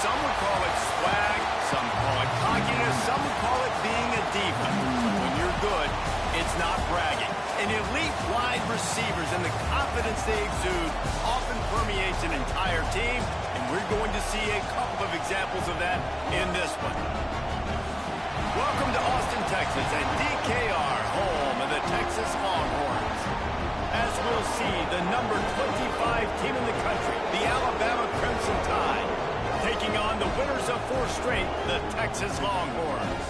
Some would call it swag, some call it cockiness, some would call it being a diva. But when you're good, it's not bragging. An elite wide receivers and the confidence they exude often permeates an entire team, and we're going to see a couple of examples of that in this one. Welcome to Austin, Texas, and DKR, home of the Texas Longhorns. As we'll see, the number 25 team in the country, the Alabama Crimson Tide, taking on the winners of 4 straight, the Texas Longhorns.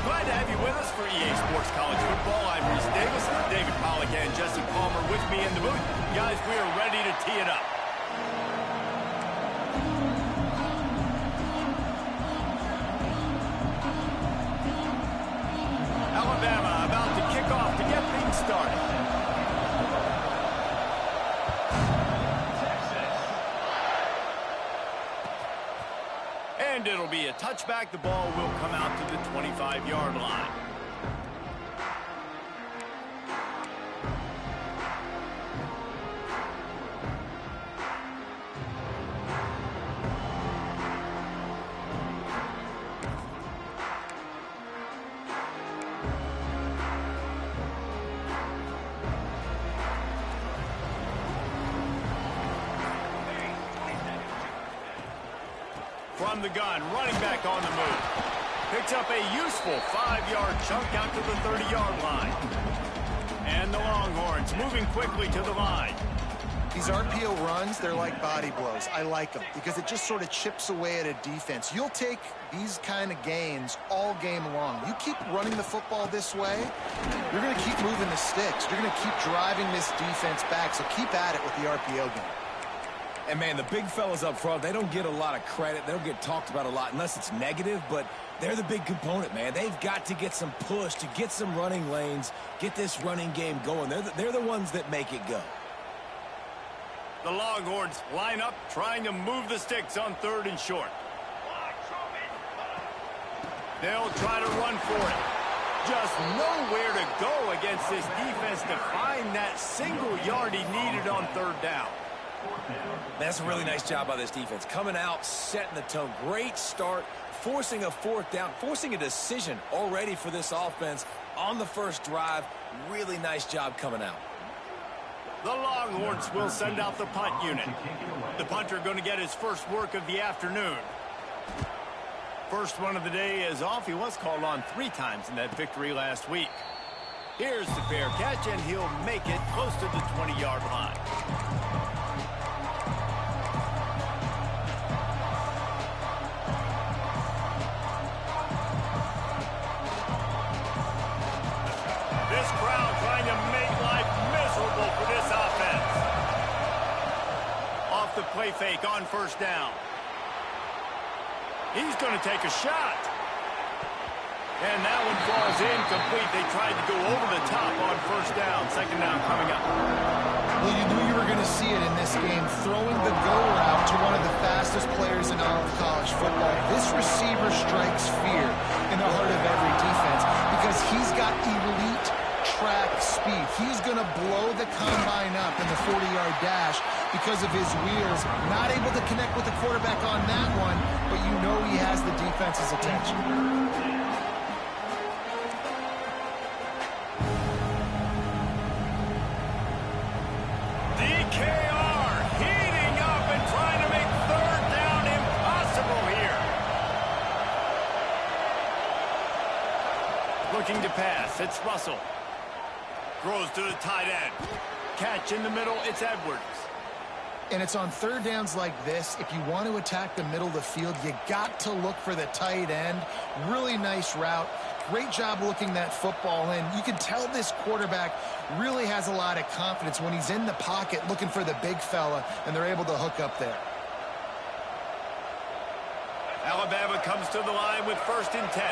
Glad to have you with us for EA Sports College Football. I'm Reese Davis, David Pollack, and Jesse Palmer with me in the booth. Guys, we are ready to tee it up. Alabama about to kick off to get things started. And it'll be a touchback. The ball will come out to the 25-yard line. From the gun, running back on the move. Picks up a useful 5-yard chunk out to the 30-yard line. And the Longhorns moving quickly to the line. These RPO runs, they're like body blows. I like them because it just sort of chips away at a defense. You'll take these kind of gains all game long. You keep running the football this way, you're going to keep moving the sticks. You're going to keep driving this defense back, so keep at it with the RPO game. And, man, the big fellas up front, they don't get a lot of credit. They don't get talked about a lot unless it's negative, but they're the big component, man. They've got to get some push, to get some running lanes, get this running game going. They're the ones that make it go. The Longhorns line up, trying to move the sticks on 3rd and short. They'll try to run for it. Just nowhere to go against this defense to find that single yard he needed on 3rd down. That's a really nice job by this defense. Coming out, setting the tone. Great start, forcing a 4th down, forcing a decision already for this offense on the first drive. Really nice job coming out. The Longhorns will send out the punt unit. The punter going to get his first work of the afternoon. First one of the day is off. He was called on 3 times in that victory last week. Here's the fair catch, and he'll make it close to the 20-yard line. This crowd trying to make life miserable for this offense. Off the play fake on 1st down. He's going to take a shot. And that one falls incomplete. They tried to go over the top on 1st down. 2nd down coming up. Well, you knew you were going to see it in this game. Throwing the go route to one of the fastest players in all of college football. This receiver strikes fear in the heart of every defense because he's got elite track speed. He's going to blow the combine up in the 40-yard dash because of his wheels. Not able to connect with the quarterback on that one, but you know he has the defense's attention. DKR heating up and trying to make 3rd down impossible here. Looking to pass. It's Russell. Throws to the tight end. Catch in the middle. It's Edwards. And it's on 3rd downs like this. If you want to attack the middle of the field, you got to look for the tight end. Really nice route. Great job looking that football in. You can tell this quarterback really has a lot of confidence when he's in the pocket looking for the big fella, and they're able to hook up there. Alabama comes to the line with 1st and 10.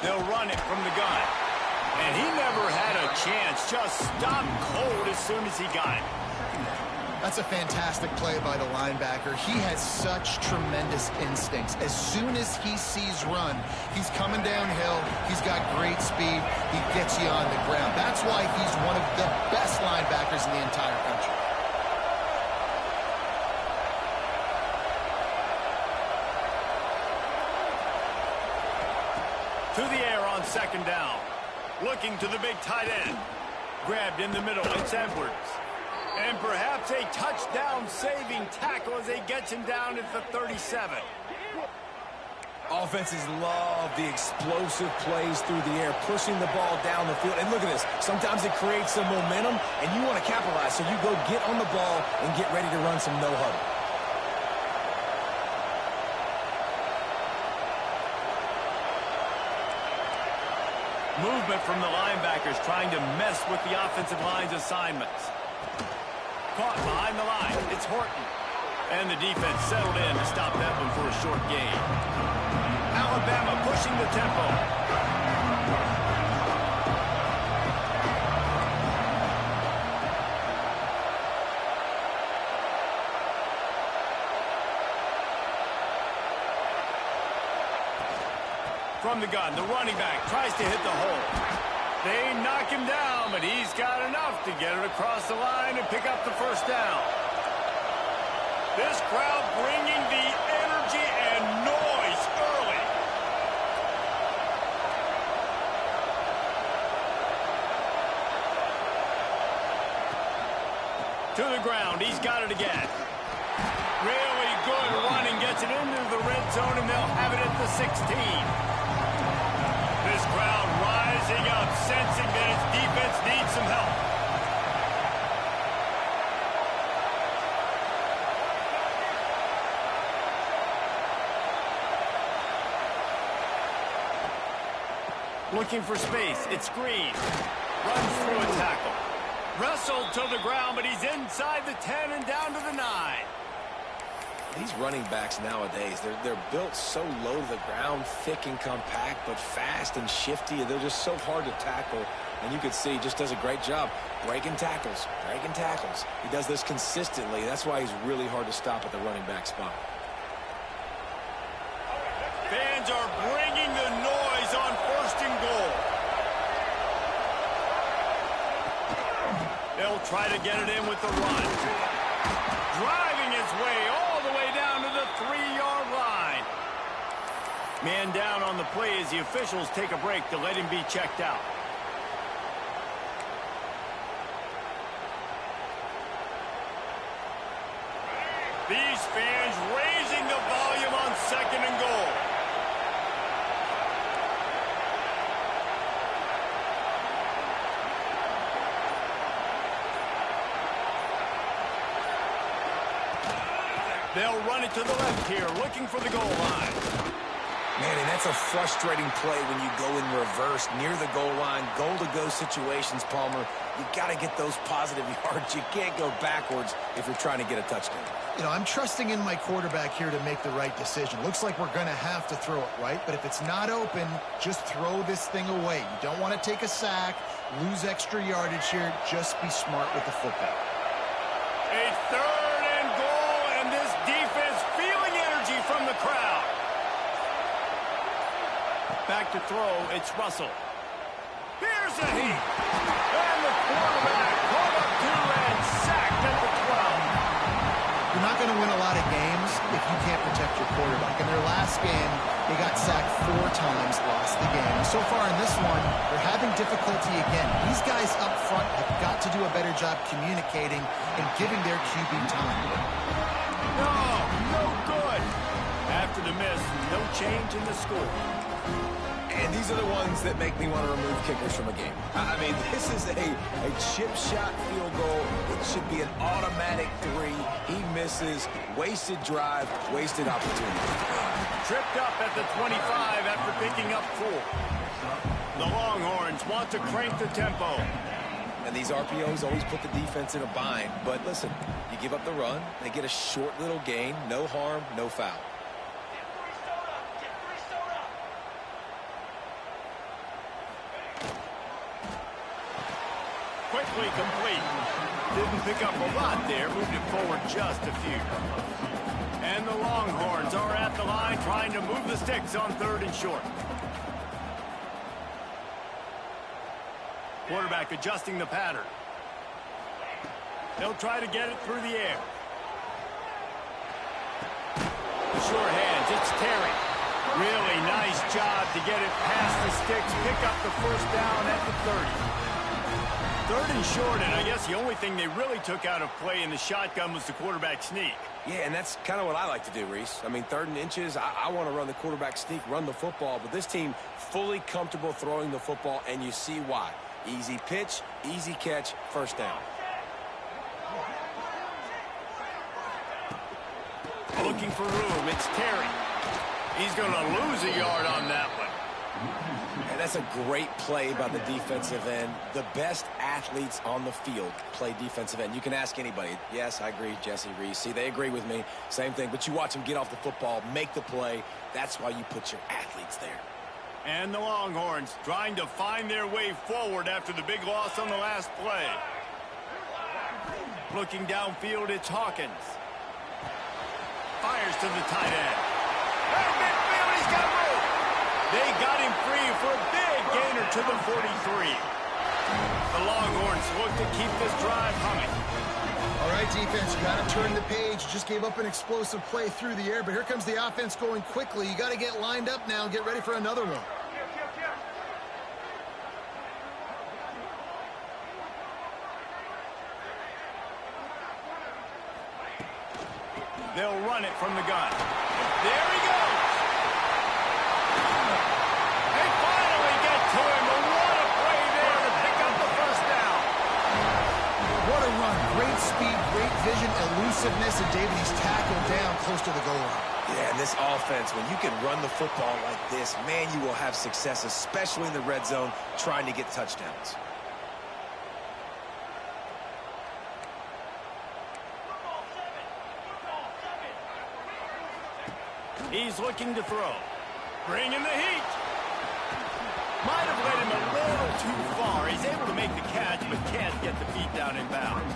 They'll run it from the gun. And he never had a chance. Just stopped cold as soon as he got it. That's a fantastic play by the linebacker. He has such tremendous instincts. As soon as he sees run, he's coming downhill. He's got great speed. He gets you on the ground. That's why he's one of the best linebackers in the entire country. To the air on second down. Looking to the big tight end. Grabbed in the middle. It's Edwards. And perhaps a touchdown-saving tackle as they get him down at the 37. Offenses love the explosive plays through the air, pushing the ball down the field. And look at this. Sometimes it creates some momentum, and you want to capitalize. So you go get on the ball and get ready to run some no-huddle. Movement from the linebackers trying to mess with the offensive line's assignments. Caught behind the line. It's Horton. And the defense settled in to stop that one for a short gain. Alabama pushing the tempo. From the gun, the running back tries to hit the hole. They knock him down, but he's got enough to get it across the line and pick up the first down. This crowd bringing the energy and noise early. To the ground, he's got it again. Really good running, gets it into the red zone, and they'll have it at the 16. This crowd rising up, sensing that its defense needs some help. Looking for space. It's Green. Runs through a tackle. Wrestled to the ground, but he's inside the 10 and down to the 9. These running backs nowadays, they're built so low to the ground, thick and compact, but fast and shifty. They're just so hard to tackle. And you can see he just does a great job breaking tackles, breaking tackles. He does this consistently. That's why he's really hard to stop at the running back spot. Fans are bringing the noise on first and goal. They'll try to get it in with the run. Driving his way all the way down to the 3-yard line. Man down on the play as the officials take a break to let him be checked out. These fans raising the volume on second and goal. They'll run it to the left here, looking for the goal line. Man, and that's a frustrating play when you go in reverse near the goal line, goal-to-go situations, Palmer. You got to get those positive yards. You can't go backwards if you're trying to get a touchdown. You know, I'm trusting in my quarterback here to make the right decision. Looks like we're going to have to throw it, right? But if it's not open, just throw this thing away. You don't want to take a sack, lose extra yardage here. Just be smart with the football. A third and goal, and this defense feeling energy from the crowd. Back to throw, it's Russell. Here's a heat. And the quarterback caught up to and sacked at the 12. You're not going to win a lot of games if you can't protect your quarterback. In their last game, they got sacked 4 times, lost the game. So far in this one, they're having difficulty again. These guys up front have got to do a better job communicating and giving their QB time. No good. After the miss, no change in the score. And these are the ones that make me want to remove kickers from a game. I mean, this is a chip shot field goal. It should be an automatic 3. He misses. Wasted drive, wasted opportunity. Tripped up at the 25 after picking up 4. The Longhorns want to crank the tempo. And these RPOs always put the defense in a bind. But listen, you give up the run, they get a short little gain, no harm, no foul. Quickly complete. Didn't pick up a lot there. Moved it forward just a few. And the Longhorns are at the line trying to move the sticks on 3rd and short. Quarterback adjusting the pattern. They'll try to get it through the air. The sure hands. It's Terry. Really nice job to get it past the sticks, pick up the first down at the 30. 3rd and short, and I guess the only thing they really took out of play in the shotgun was the quarterback sneak. Yeah, and that's kind of what I like to do, Reese. I mean, 3rd and inches, I want to run the quarterback sneak, run the football, but this team fully comfortable throwing the football, and you see why. Easy pitch, easy catch, first down. Looking for room, it's Terry. He's going to lose a yard on that one. And that's a great play by the defensive end. The best athletes on the field play defensive end. You can ask anybody. Yes, I agree, Jesse, Reese. See, they agree with me. Same thing. But you watch them get off the football, make the play. That's why you put your athletes there. And the Longhorns trying to find their way forward after the big loss on the last play. Looking downfield, it's Hawkins. Fires to the tight end. At midfield, he's got room. They got him free for a big gainer to the 43. The Longhorns look to keep this drive humming. All right, defense, you got to turn the page. Just gave up an explosive play through the air, but here comes the offense going quickly. You got to get lined up now and get ready for another one. They'll run it from the gun. There he goes. They finally get to him. And what a play there to pick up the first down. What a run. Great speed, great vision, elusiveness, and David, he's tackled down close to the goal line. Yeah, and this offense, when you can run the football like this, man, you will have success, especially in the red zone, trying to get touchdowns. He's looking to throw. Bringing the heat. Might have led him a little too far. He's able to make the catch, but can't get the feet down in bounds.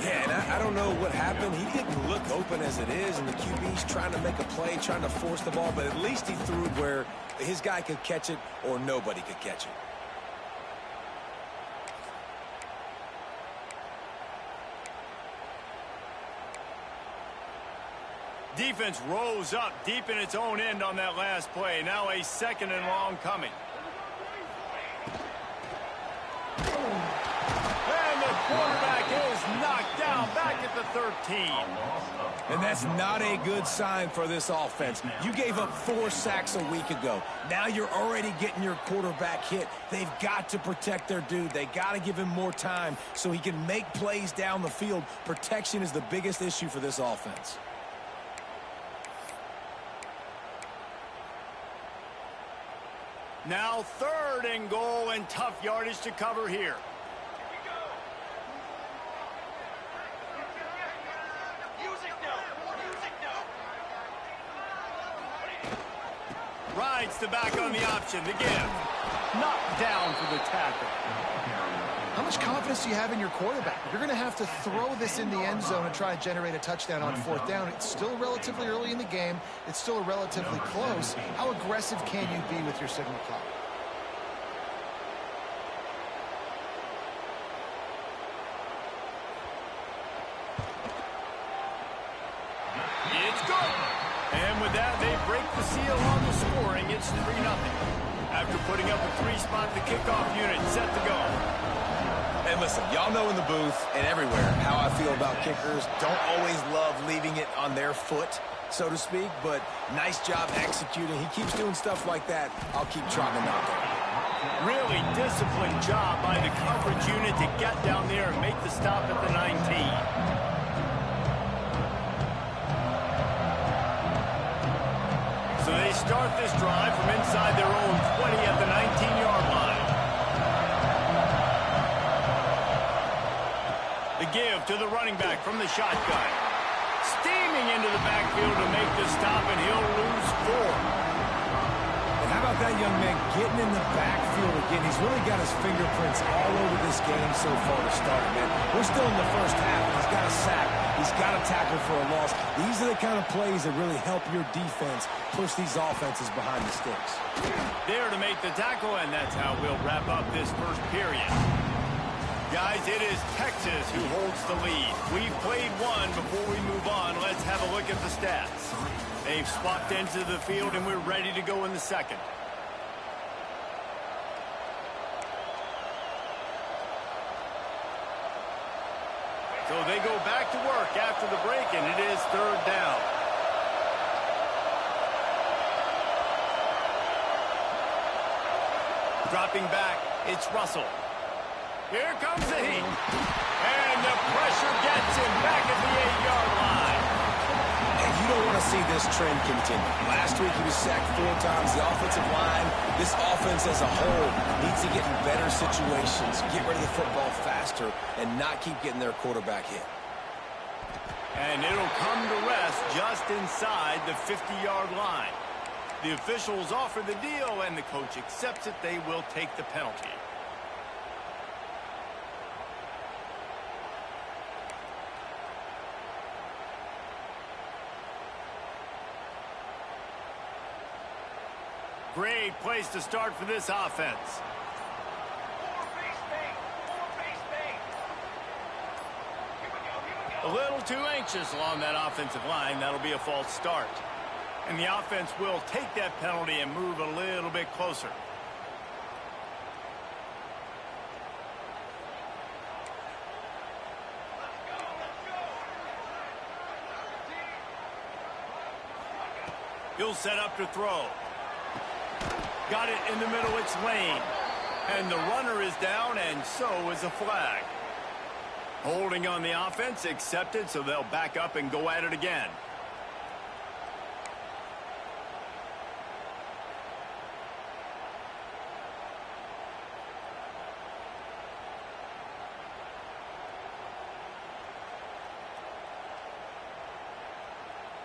Yeah, and I don't know what happened. He didn't look open as it is, and the QB's trying to make a play, trying to force the ball, but at least he threw it where his guy could catch it or nobody could catch it. Defense rose up deep in its own end on that last play. Now a 2nd and long coming. And the quarterback is knocked down back at the 13. And that's not a good sign for this offense. You gave up 4 sacks a week ago. Now you're already getting your quarterback hit. They've got to protect their dude. They got to give him more time so he can make plays down the field. Protection is the biggest issue for this offense. Now 3rd and goal and tough yardage to cover here. Rides the back on the option. The give. Knocked down for the tackle. How much confidence do you have in your quarterback? You're going to have to throw this in the end zone and try to generate a touchdown on 4th down. It's still relatively early in the game. It's still relatively close. How aggressive can you be with your signal call? It's good. And with that, they break the seal on the scoring. It's 3-0. After putting up a 3-spot, the kickoff unit set to go. And listen, y'all know in the booth and everywhere how I feel about kickers. Don't always love leaving it on their foot, so to speak, but nice job executing. He keeps doing stuff like that. I'll keep trying to knock him. Really disciplined job by the coverage unit to get down there and make the stop at the 19. So they start this drive from inside their own 20 at the 19-yard line. The give to the running back from the shotgun. Steaming into the backfield to make the stop, and he'll lose 4. And how about that young man getting in the backfield again? He's really got his fingerprints all over this game so far to start, man. We're still in the first half. He's got a sack. He's got a tackle for a loss. These are the kind of plays that really help your defense push these offenses behind the sticks. There to make the tackle, and that's how we'll wrap up this first period. Guys, it is Texas who holds the lead. We've played one. Before we move on, let's have a look at the stats. They've swapped into the field, and we're ready to go in the second. So they go back to work after the break, and it is third down. Dropping back, it's Russell. Here comes the heat. And the pressure gets him back at the 8-yard line. And you don't want to see this trend continue. Last week he was sacked 4 times. The offensive line, this offense as a whole, needs to get in better situations, get rid of the football faster, and not keep getting their quarterback hit. And it'll come to rest just inside the 50-yard line. The officials offer the deal, and the coach accepts it. They will take the penalty. Great place to start for this offense. A little too anxious along that offensive line. That'll be a false start. And the offense will take that penalty and move a little bit closer. He'll set up to throw. Got it in the middle, it's Lane. And the runner is down, and so is a flag. Holding on the offense, accepted, so they'll back up and go at it again.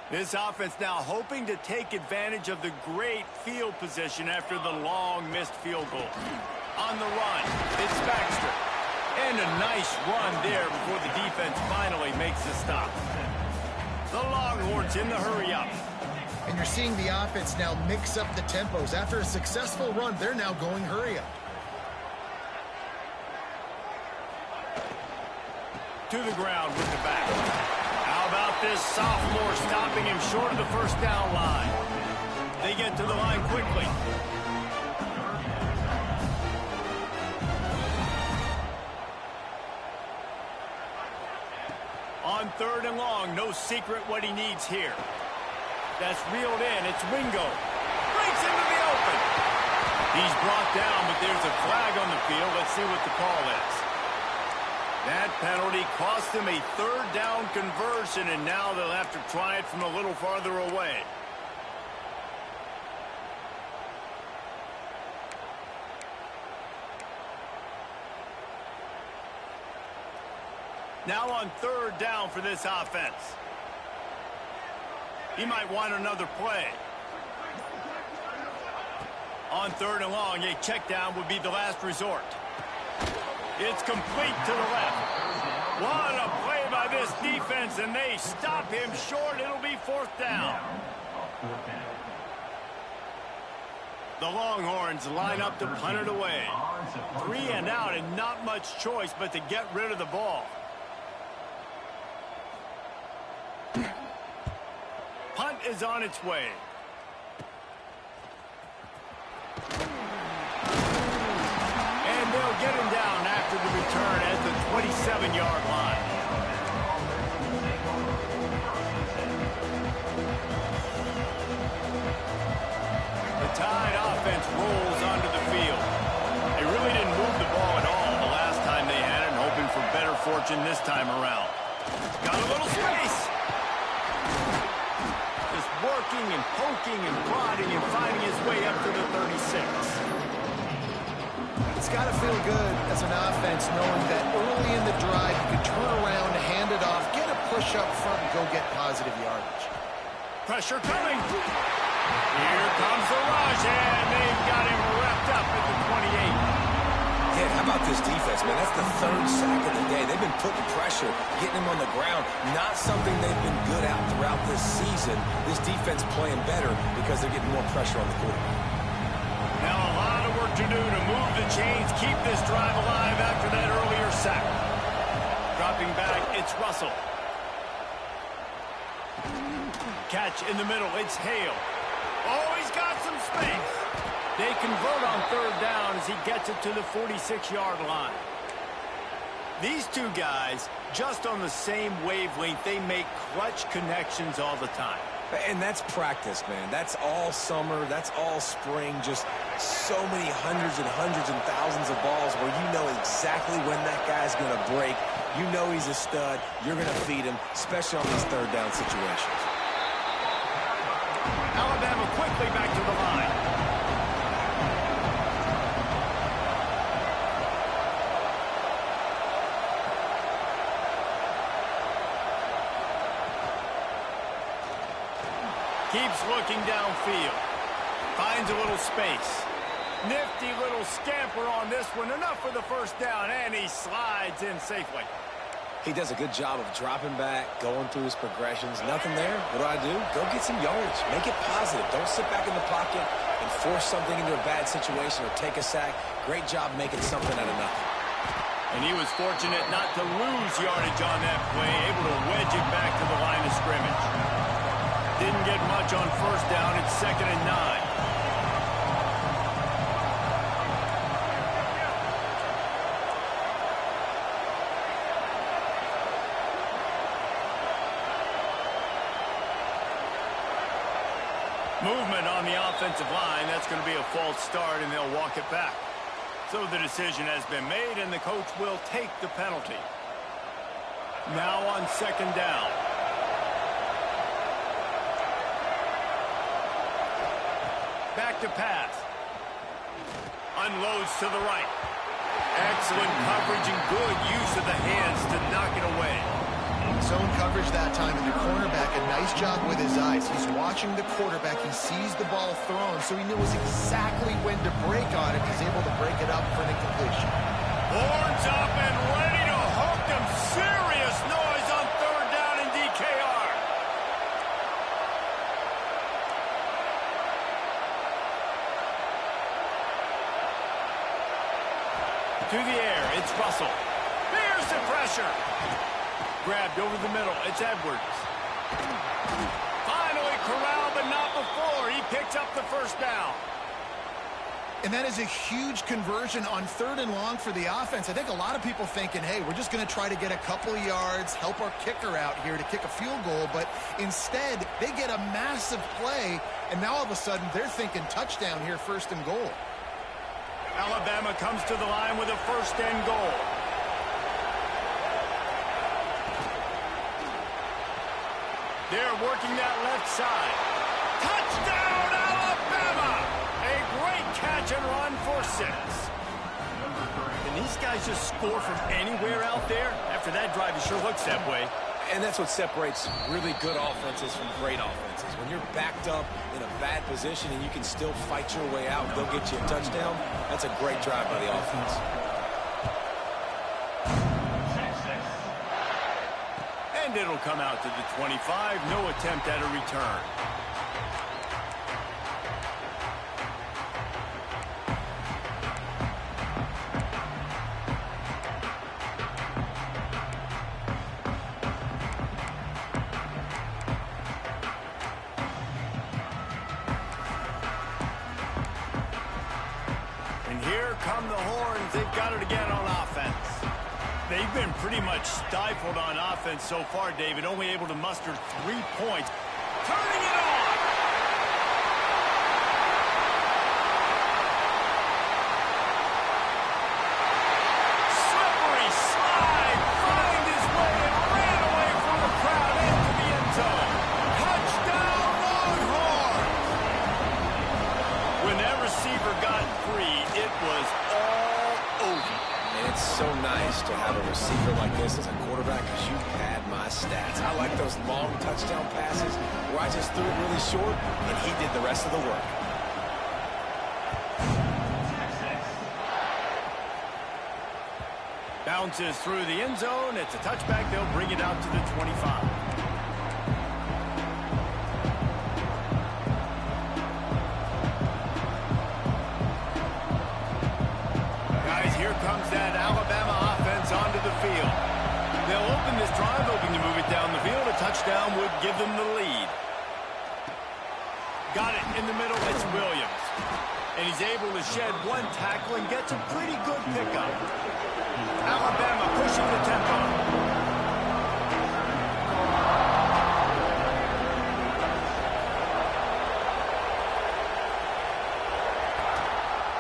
This offense now hoping to take advantage of the great field position after the long missed field goal. On the run, it's Baxter. And a nice run there before the defense finally makes a stop. The Longhorns in the hurry up. And you're seeing the offense now mix up the tempos. After a successful run, they're now going hurry up. To the ground with the back. How about this sophomore stopping him short of the first down line? They get to the line quickly. On third and long, no secret what he needs here. That's reeled in. It's Wingo. Breaks into the open. He's brought down, but there's a flag on the field. Let's see what the call is. That penalty cost him a third down conversion, and now they'll have to try it from a little farther away. Now on third down for this offense. He might want another play. On third and long, a check down would be the last resort. It's complete to the left. What a play by this defense, and they stop him short. It'll be fourth down. The Longhorns line up to punt it away. 3 and out, and not much choice but to get rid of the ball. Punt is on its way. And they'll get him down after the return at the 27-yard line. The Tide offense rolls onto the field. They really didn't move the ball at all the last time they had it, and hoping for better fortune this time around. Got a little space. Just working and poking and prodding and finding his way up to the 36. It's got to feel good as an offense knowing that early in the drive you can turn around, hand it off, get a push up front, and go get positive yardage. Pressure coming. Here comes the rush, and they've got him wrapped up at the 28. Yeah, how about this defense, man? That's the third sack of the day. They've been putting pressure, getting him on the ground. Not something they've been good at throughout this season. This defense playing better because they're getting more pressure on the quarterback. Now a lot of work to do to move the chains, keep this drive alive after that earlier sack. Dropping back, it's Russell. Catch in the middle, it's Hale. Oh, he's got some space. They convert on third down as he gets it to the 46-yard line. These two guys, just on the same wavelength, they make clutch connections all the time. And that's practice, man. That's all summer. That's all spring. Just so many hundreds and thousands of balls where you know exactly when that guy's going to break. You know he's a stud. You're going to feed him, especially on these third down situations. Alabama quickly back to the line. Keeps looking downfield. Finds a little space. Nifty little scamper on this one. Enough for the first down, and he slides in safely. He does a good job of dropping back, going through his progressions. Nothing there. What do? Go get some yardage. Make it positive. Don't sit back in the pocket and force something into a bad situation or take a sack. Great job making something out of nothing. And he was fortunate not to lose yardage on that play, able to wedge it back to the line of scrimmage. Didn't get much on first down. It's 2nd and 9. Movement on the offensive line. That's going to be a false start, and they'll walk it back. So the decision has been made, and the coach will take the penalty. Now on 2nd down. Back to pass. Unloads to the right. Excellent coverage and good use of the hands to knock it away. Zone coverage that time, and the cornerback, a nice job with his eyes. He's watching the quarterback. He sees the ball thrown, so he knows exactly when to break on it. He's able to break it up for an incompletion. Horns up and ready to hook them. Serious noise on third down in DKR. To the air, it's Russell. Here's the pressure. Grabbed over the middle, it's Edwards. Finally corralled, but not before. He picks up the first down. And that is a huge conversion on 3rd and long for the offense. I think a lot of people thinking, hey, we're just going to try to get a couple of yards, help our kicker out here to kick a field goal. But instead, they get a massive play, and now all of a sudden they're thinking touchdown here, 1st and goal. Alabama comes to the line with a 1st and goal. They're working that left side. Touchdown, Alabama! A great catch and run for 6. Can these guys just score from anywhere out there? After that drive, it sure looks that way. And that's what separates really good offenses from great offenses. When you're backed up in a bad position and you can still fight your way out and go get you a touchdown, that's a great drive by the offense. And it'll come out to the 25. No attempt at a return. And here come the Horns. They've got it again on offense. They've been pretty much stifled on offense so far, David, only able to muster 3 points. Turning it on! Slippery slide, find his way and ran away from the crowd into the end zone. Touchdown, Longhorns! When that receiver got free, it was all over. And it's so nice to have a receiver like this as a quarterback because you pad my stats. I like those long touchdown passes where I just threw it really short and he did the rest of the work. Bounces through the end zone. It's a touchback. They'll bring it out to the 25. touchdown would give them the lead. Got it in the middle. It's Williams. And he's able to shed one tackle and gets a pretty good pickup. Alabama pushing the tempo.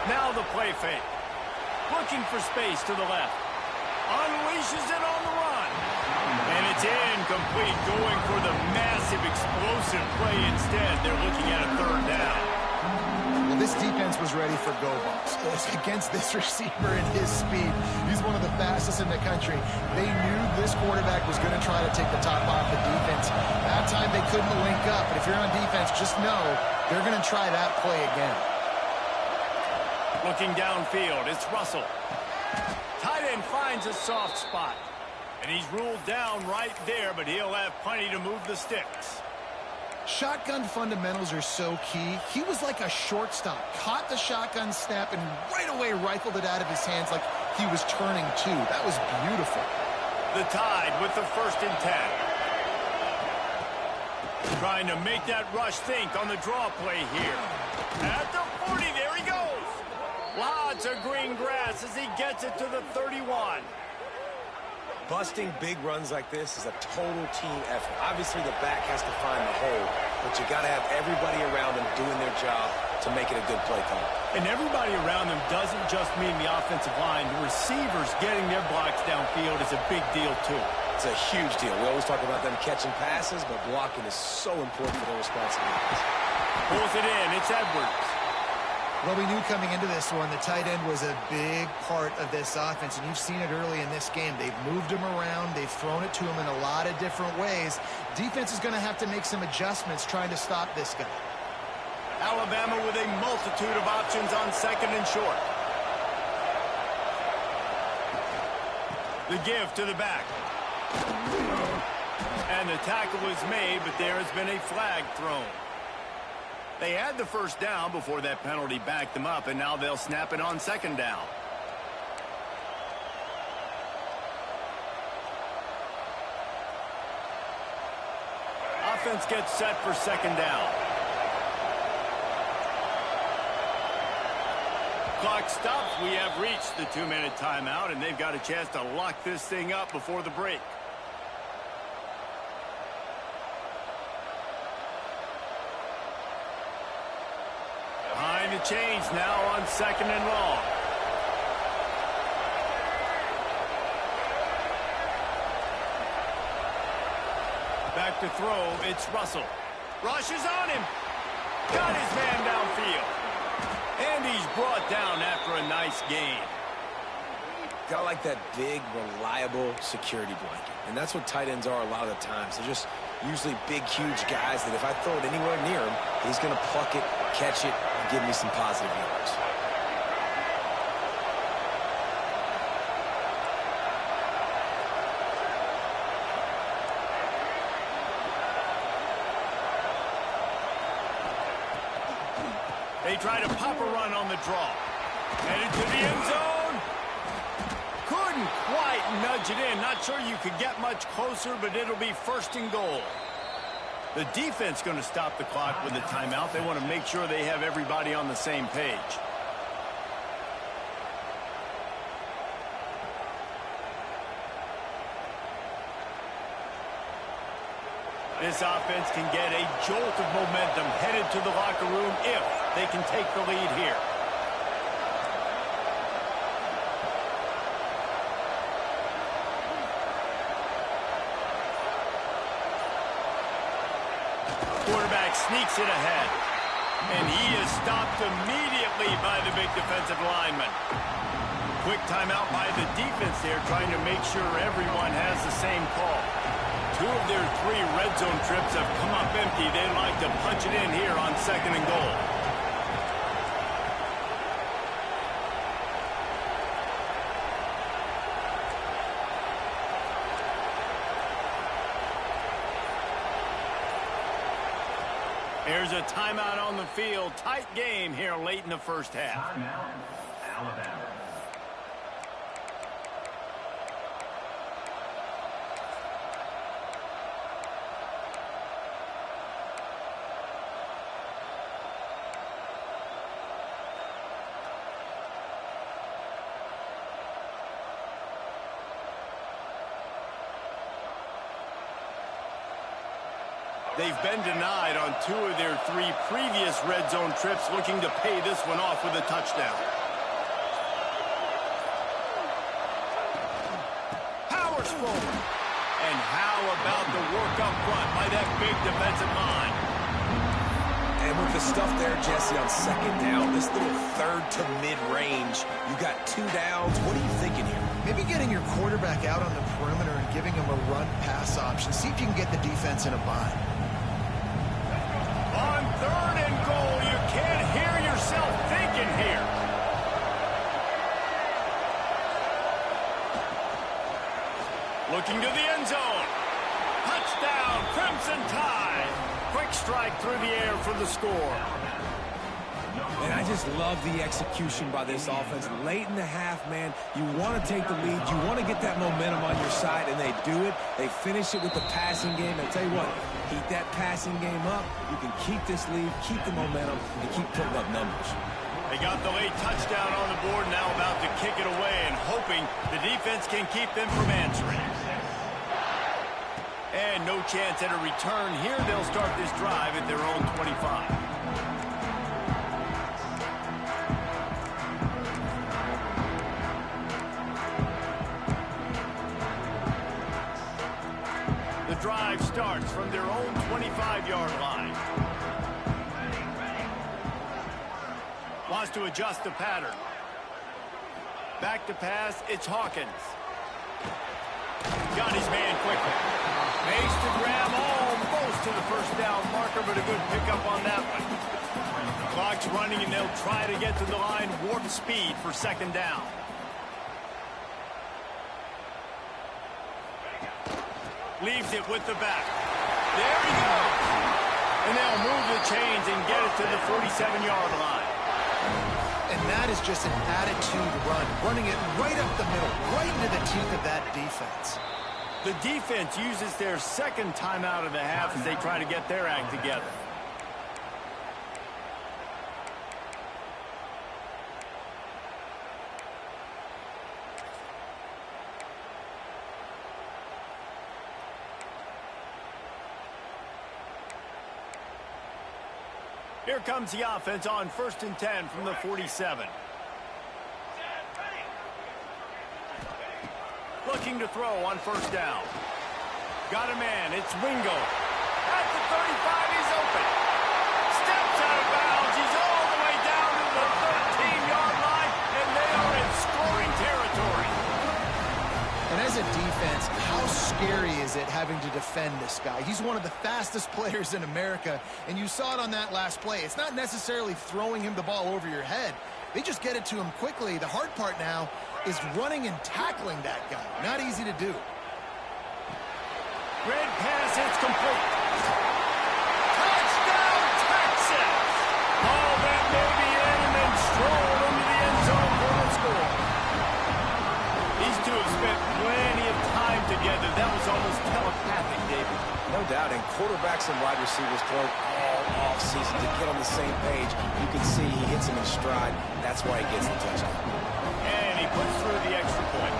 Now the play fake. Looking for space to the left. Unleashes it on the run. And it's incomplete, going for the massive explosive play instead. They're looking at a third down. Well, this defense was ready for go balls. Against this receiver and his speed, he's one of the fastest in the country. They knew this quarterback was going to try to take the top off the defense. That time they couldn't link up, but if you're on defense, just know they're going to try that play again. Looking downfield, it's Russell. Tight end finds a soft spot. And he's ruled down right there, but he'll have plenty to move the sticks. Shotgun fundamentals are so key. He was like a shortstop. Caught the shotgun snap and right away rifled it out of his hands like he was turning two. That was beautiful. The Tide with the 1st and 10. Trying to make that rush think on the draw play here. At the 40, there he goes. Lots of green grass as he gets it to the 31. Busting big runs like this is a total team effort. Obviously, the back has to find the hole, but you got to have everybody around them doing their job to make it a good play call. And everybody around them doesn't just mean the offensive line. The receivers getting their blocks downfield is a big deal, too. It's a huge deal. We always talk about them catching passes, but blocking is so important for their responsibilities. Pulls it in. It's Edwards. Well, we knew coming into this one, the tight end was a big part of this offense, and you've seen it early in this game. They've moved him around. They've thrown it to him in a lot of different ways. Defense is going to have to make some adjustments trying to stop this guy. Alabama with a multitude of options on 2nd and short. The give to the back. And the tackle is made, but there has been a flag thrown. They had the 1st down before that penalty backed them up, and now they'll snap it on 2nd down. Offense gets set for 2nd down. Clock stops. We have reached the 2-minute timeout, and they've got a chance to lock this thing up before the break. Behind the chains now on 2nd and long. Back to throw, it's Russell. Rushes on him. Got his man downfield. And he's brought down after a nice gain. Got like that big, reliable security blanket. And that's what tight ends are a lot of the times. They're just usually big, huge guys that if I throw it anywhere near him, he's going to pluck it, catch it, and give me some positive yards. They try to pop a run on the draw. Headed to the end zone. Couldn't quite nudge it in. Not sure you could get much closer, but it'll be 1st and goal. The defense going to stop the clock with a timeout. They want to make sure they have everybody on the same page. This offense can get a jolt of momentum headed to the locker room if they can take the lead here. Quarterback sneaks it ahead. And he is stopped immediately by the big defensive lineman. Quick timeout by the defense there, trying to make sure everyone has the same call. 2 of their 3 red zone trips have come up empty. They'd like to punch it in here on 2nd and goal. There's a timeout on the field. Tight game here late in the 1st half. Timeout, Alabama. They've been denied on 2 of their 3 previous red zone trips, looking to pay this one off with a touchdown. Powers forward. And how about the work up front by that big defensive line? And with the stuff there, Jesse, on second down, this little third to mid-range, you got 2 downs. What are you thinking here? Maybe getting your quarterback out on the perimeter and giving him a run-pass option. See if you can get the defense in a bind. On 3rd and goal, you can't hear yourself thinking here. Looking to the end zone. Touchdown, Crimson Tide. Quick strike through the air for the score. And I just love the execution by this offense. Late in the half, man, you want to take the lead. You want to get that momentum on your side, and they do it. They finish it with the passing game. I'll tell you what, keep that passing game up. You can keep this lead, keep the momentum, and keep putting up numbers. They got the late touchdown on the board, now about to kick it away and hoping the defense can keep them from answering. And no chance at a return here. They'll start this drive at their own 25. The drive starts from their own 25-yard line. Wants to adjust the pattern. Back to pass, it's Hawkins. Got his man quickly. Makes the grab almost to the first down marker, but a good pickup on that one. Clock's running, and they'll try to get to the line warp speed for second down. Leaves it with the back. There he goes. And they'll move the chains and get it to the 47-yard line. And that is just an attitude run, running it right up the middle, right into the teeth of that defense. The defense uses their second timeout of the half as they try to get their act together. Here comes the offense on 1st and 10 from the 47. Looking to throw on 1st down. Got a man, it's Wingo. At the 35, he's open. Steps out of bounds, he's all the way down to the 13-yard line, and they are in scoring territory. And as a defense, how scary is it having to defend this guy? He's one of the fastest players in America, and you saw it on that last play. It's not necessarily throwing him the ball over your head. They just get it to him quickly. The hard part now is running and tackling that guy. Not easy to do. Red pass, it's complete. Touchdown, Texas! Ball that may be in and then stroll into the end zone for the score. These two have spent plenty of time together. That was almost telepathic, David. No doubt, and quarterbacks and wide receivers throw all offseason to get on the same page. You can see he hits him in stride. That's why he gets the touchdown. And he puts through the extra point.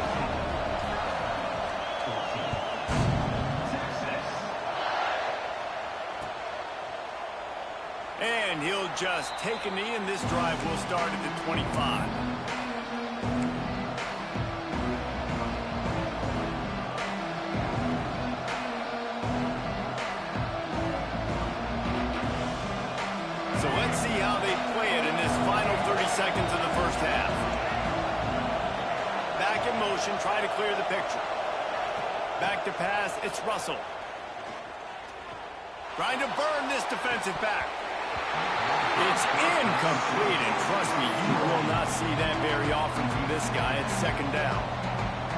And he'll just take a knee, and this drive will start at the 25. So let's see how they play it in this final 30 seconds of the first half. Back in motion, try to clear the picture. Back to pass, it's Russell. Trying to burn this defensive back. It's incomplete, and trust me, you will not see that very often from this guy at second down.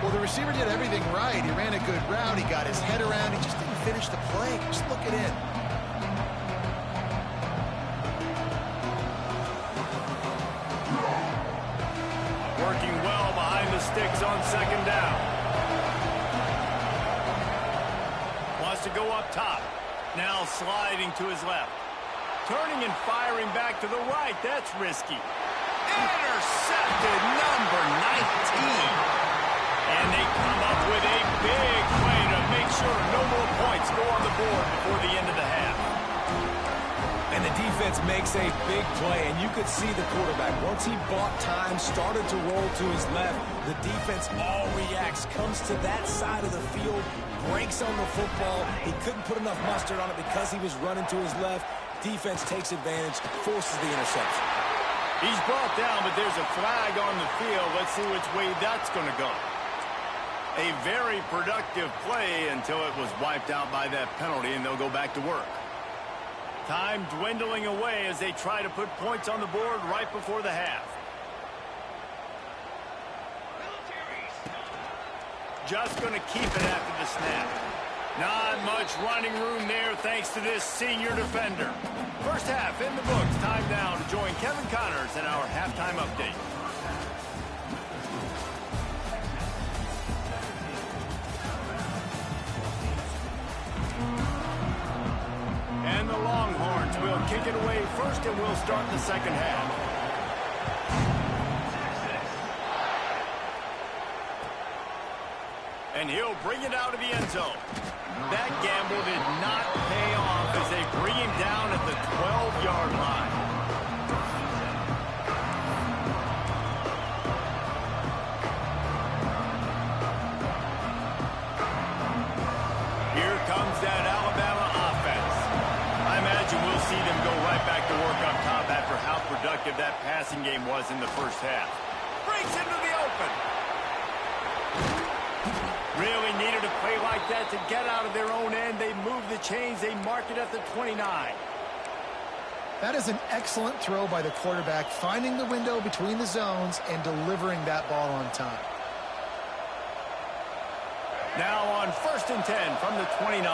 Well, the receiver did everything right. He ran a good route. He got his head around. He just didn't finish the play. Just look it in. Working well behind the sticks on second down. Wants to go up top. Now sliding to his left. Turning and firing back to the right. That's risky. Intercepted, number 19. And they come up with a big play to make sure no more points go on the board before the end of the half. And the defense makes a big play, and you could see the quarterback. Once he bought time, started to roll to his left, the defense all reacts, comes to that side of the field, breaks on the football. He couldn't put enough mustard on it because he was running to his left. Defense takes advantage, forces the interception. He's brought down, but there's a flag on the field. Let's see which way that's going to go. A very productive play until it was wiped out by that penalty, and they'll go back to work. Time dwindling away as they try to put points on the board right before the half. Just going to keep it after the snap. Not much running room there thanks to this senior defender. First half in the books. Time now to join Kevin Connors in our halftime update. And the Longhorns will kick it away first, and we'll start the second half. And he'll bring it out of the end zone. That gamble did not pay off as they bring him down at the 12-yard line. Here comes that Alabama offense. I imagine we'll see them go right back to work up top after how productive that passing game was in the first half. Breaks into the open. Really needed a play like that to get out of their own end. They move the chains. They mark it at the 29. That is an excellent throw by the quarterback, finding the window between the zones and delivering that ball on time. Now on 1st and 10 from the 29.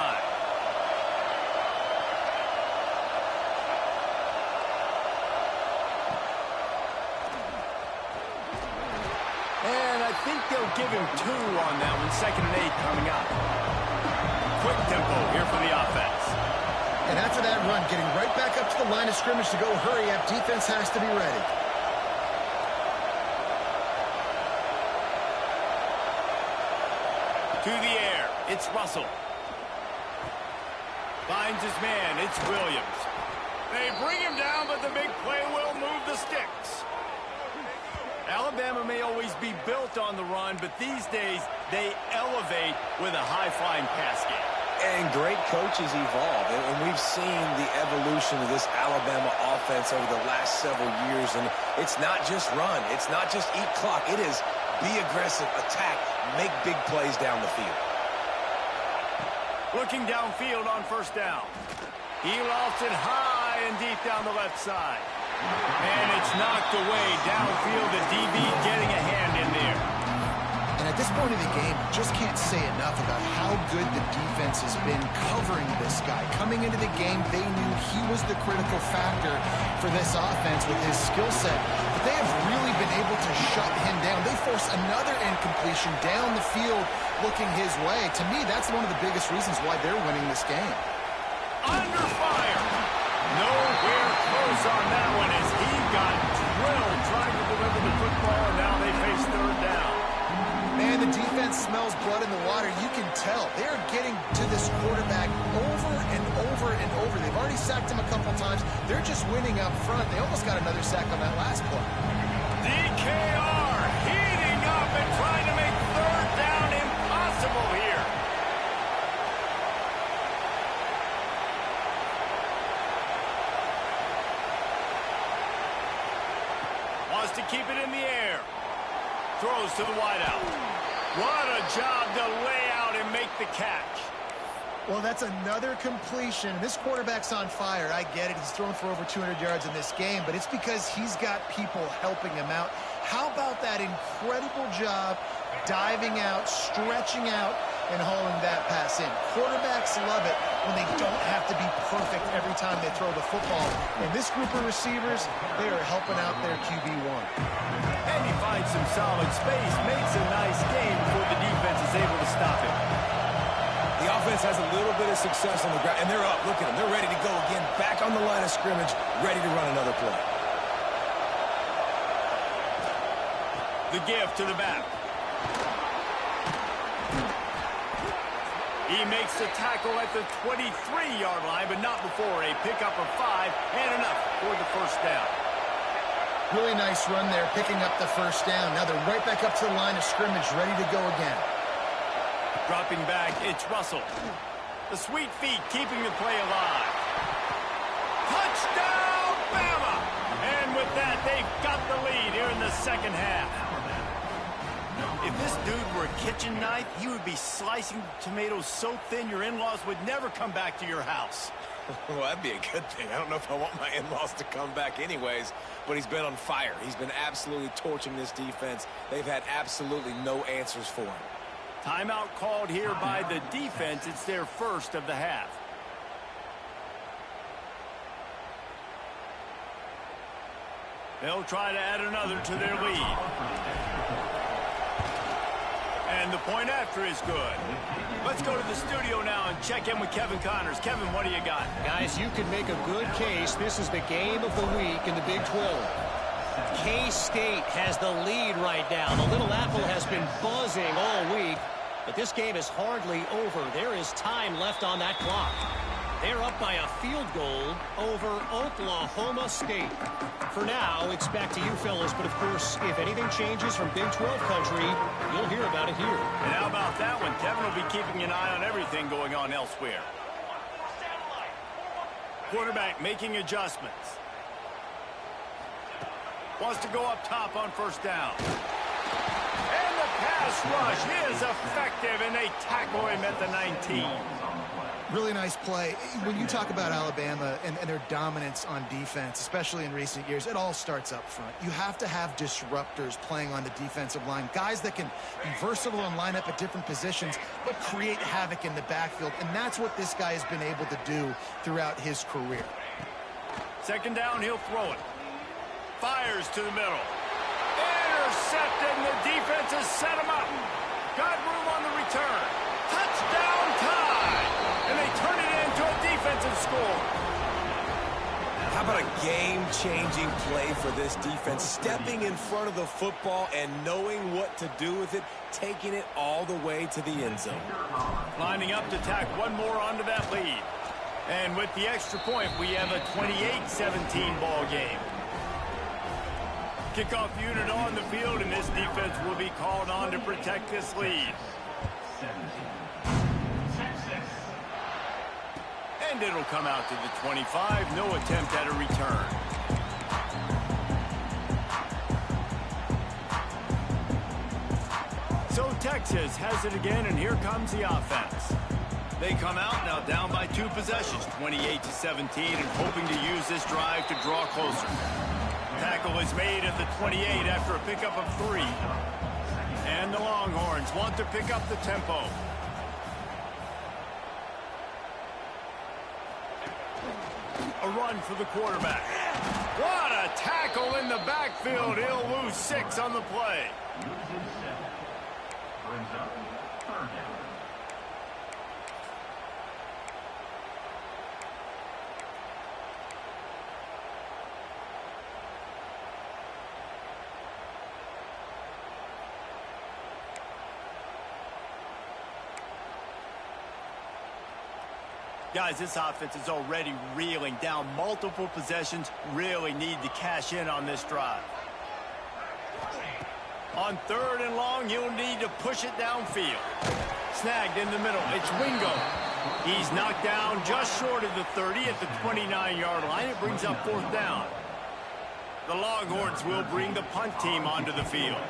And I think they'll give him 2 on that one. 2nd and 8 coming up. Quick tempo here for the offense. And after that run, getting right back up to the line of scrimmage to go hurry up, defense has to be ready. To the air, it's Russell. Finds his man, it's Williams. They bring him down, but the big play will move the sticks. Alabama may always be built on the run, but these days they elevate with a high-flying pass game. And great coaches evolve, and we've seen the evolution of this Alabama offense over the last several years, and it's not just run, it's not just eat clock, it is be aggressive, attack, make big plays down the field. Looking downfield on 1st down. He lofts it high and deep down the left side. And it's knocked away downfield. The DB getting a hand in there. And at this point in the game, just can't say enough about how good the defense has been covering this guy. Coming into the game, they knew he was the critical factor for this offense with his skill set. But they have really been able to shut him down. They force another incompletion down the field looking his way. To me, that's one of the biggest reasons why they're winning this game. Under fire. Nowhere close on that one as he got drilled trying to deliver the football, and now they face 3rd down. Man, the defense smells blood in the water. You can tell. They're getting to this quarterback over and over and over. They've already sacked him a couple times. They're just winning up front. They almost got another sack on that last play. DKR heating up and trying to make 3rd down impossible here. Wants to keep it in the air. Throws to the wideout. What a job to lay out and make the catch. Well, that's another completion. This quarterback's on fire. I get it. He's thrown for over 200 yards in this game, but it's because he's got people helping him out. How about that incredible job diving out, stretching out, and hauling that pass in? Quarterbacks love it when they don't have to be perfect every time they throw the football. And this group of receivers, they are helping out their QB1. And he finds some solid space, makes a nice game before the defense is able to stop him. The offense has a little bit of success on the ground, and they're up. Look at them. They're ready to go again, back on the line of scrimmage, ready to run another play. The give to the back. He makes the tackle at the 23-yard line, but not before a pickup of 5 and enough for the first down. Really nice run there, picking up the first down. Now they're right back up to the line of scrimmage, ready to go again. Dropping back, it's Russell. The sweet feet keeping the play alive. Touchdown, Bama! And with that, they've got the lead here in the second half. If this dude were a kitchen knife, he would be slicing tomatoes so thin your in-laws would never come back to your house. Well, that'd be a good thing. I don't know if I want my in-laws to come back anyways, but he's been on fire. He's been absolutely torching this defense. They've had absolutely no answers for him. Timeout called here by the defense. It's their first of the half. They'll try to add another to their lead. And the point after is good. Let's go to the studio now and check in with Kevin Connors. Kevin, what do you got? Guys, you can make a good case. This is the game of the week in the Big 12. K-State has the lead right now. The Little Apple has been buzzing all week, but this game is hardly over. There is time left on that clock. They're up by a field goal over Oklahoma State. For now, it's back to you fellas, but of course, if anything changes from Big 12 country, you'll hear about it here. And how about that one? Kevin will be keeping an eye on everything going on elsewhere. Quarterback making adjustments. Wants to go up top on first down. And the pass rush is effective, and they tackle him at the 19. Really nice play. When you talk about Alabama and their dominance on defense, especially in recent years, it all starts up front. You have to have disruptors playing on the defensive line, guys that can be versatile and line up at different positions, but create havoc in the backfield. And that's what this guy has been able to do throughout his career. Second down, he'll throw it. Fires to the middle. Intercepted, and the defense has set him up. Got room on the return. Touchdown tie! And they turn it into a defensive score. How about a game-changing play for this defense? Stepping in front of the football and knowing what to do with it, taking it all the way to the end zone. Lining up to tack one more onto that lead. And with the extra point, we have a 28-17 ball game. Kickoff unit on the field, and this defense will be called on to protect this lead. And it'll come out to the 25. No attempt at a return. So Texas has it again, and here comes the offense. They come out now down by 2 possessions, 28-17, and hoping to use this drive to draw closer. Tackle is made at the 28 after a pickup of 3. And the Longhorns want to pick up the tempo. A run for the quarterback. What a tackle in the backfield. He'll lose 6 on the play. Brings up third down. Guys, this offense is already reeling down multiple possessions. Really need to cash in on this drive. On 3rd and long, you'll need to push it downfield. Snagged in the middle. It's Wingo. He's knocked down just short of the 30 at the 29-yard line. It brings up 4th down. The Longhorns will bring the punt team onto the field.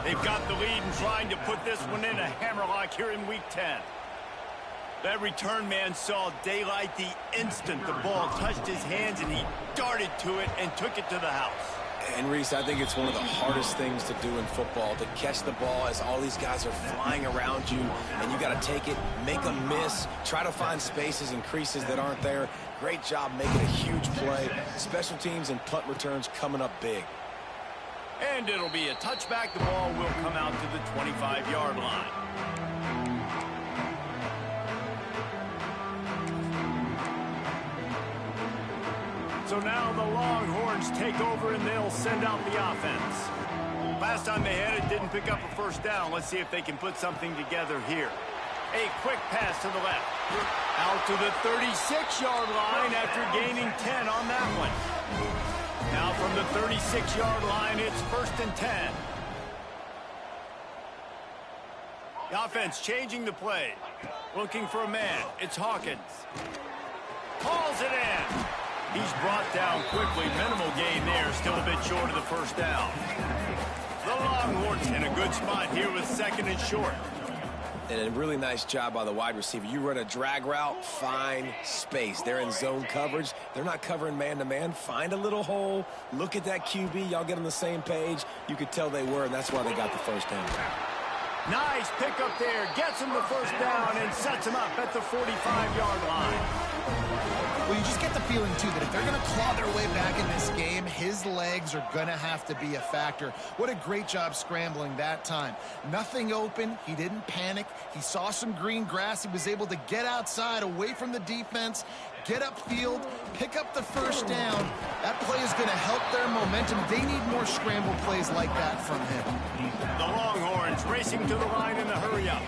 They've got the lead and trying to put this one in a hammerlock here in Week 10. That return man saw daylight the instant the ball touched his hands, and he darted to it and took it to the house. And, Reese, I think it's one of the hardest things to do in football, to catch the ball as all these guys are flying around you, and you got to take it, make a miss, try to find spaces and creases that aren't there. Great job making a huge play. Special teams and punt returns coming up big. And it'll be a touchback. The ball will come out to the 25-yard line. So now the Longhorns take over and they'll send out the offense. Last time they had it, didn't pick up a first down. Let's see if they can put something together here. A quick pass to the left. Out to the 36-yard line after gaining 10 on that one. Now from the 36-yard line, it's 1st and 10. The offense changing the play. Looking for a man. It's Hawkins. Calls it in. He's brought down quickly. Minimal gain there. Still a bit short of the first down. The Longhorns in a good spot here with 2nd and short. And a really nice job by the wide receiver. You run a drag route, find space. They're in zone coverage. They're not covering man-to-man. Find a little hole. Look at that QB. Y'all get on the same page. You could tell they were, and that's why they got the first down. Nice pickup there. Gets him the first down and sets him up at the 45-yard line. Well, you just get the feeling, too, that if they're going to claw their way back in this game, his legs are going to have to be a factor. What a great job scrambling that time. Nothing open. He didn't panic. He saw some green grass. He was able to get outside, away from the defense, get upfield, pick up the first down. That play is going to help their momentum. They need more scramble plays like that from him. The Longhorns racing to the line in the hurry-up.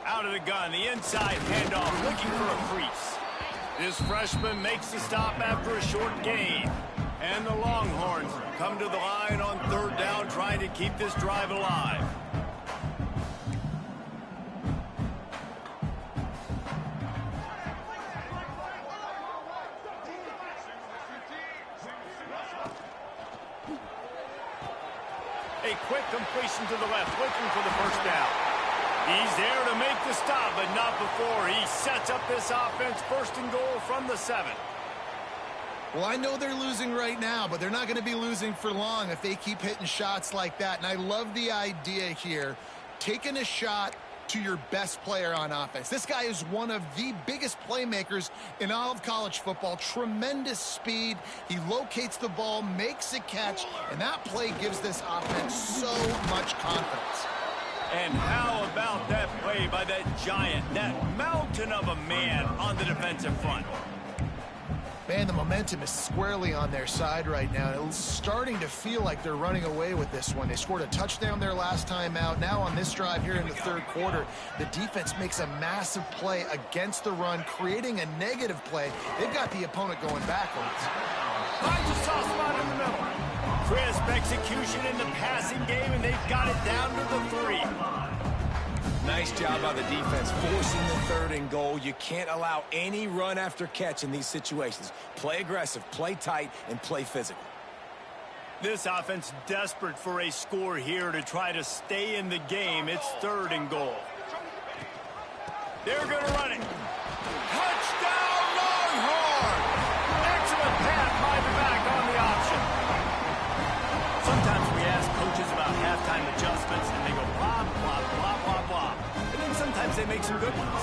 Out of the gun, the inside handoff, looking for a crease. This freshman makes the stop after a short gain. And the Longhorns come to the line on 3rd down, trying to keep this drive alive. A quick completion to the left, looking for the first down. He's there to make the stop, but not before. He sets up this offense 1st and goal from the 7. Well, I know they're losing right now, but they're not going to be losing for long if they keep hitting shots like that. And I love the idea here, taking a shot to your best player on offense. This guy is one of the biggest playmakers in all of college football. Tremendous speed. He locates the ball, makes a catch, and that play gives this offense so much confidence. And how about that play by that giant, that mountain of a man on the defensive front? Man, the momentum is squarely on their side right now. It's starting to feel like they're running away with this one. They scored a touchdown their last time out. Now on this drive here in the 3rd quarter, the defense makes a massive play against the run, creating a negative play. They've got the opponent going backwards. Finds a soft spot in the middle. Crisp execution in the passing game, and they've got it down to the 3. Nice job by the defense, forcing the 3rd and goal. You can't allow any run after catch in these situations. Play aggressive, play tight, and play physical. This offense desperate for a score here to try to stay in the game. It's 3rd and goal. They're going to run it. Touchdown, Longhorn! Excellent pass by the back on the option. Sometimes we ask coaches about halftime adjustments, and they go blah, blah, blah, blah, blah. And then sometimes they make some good ones.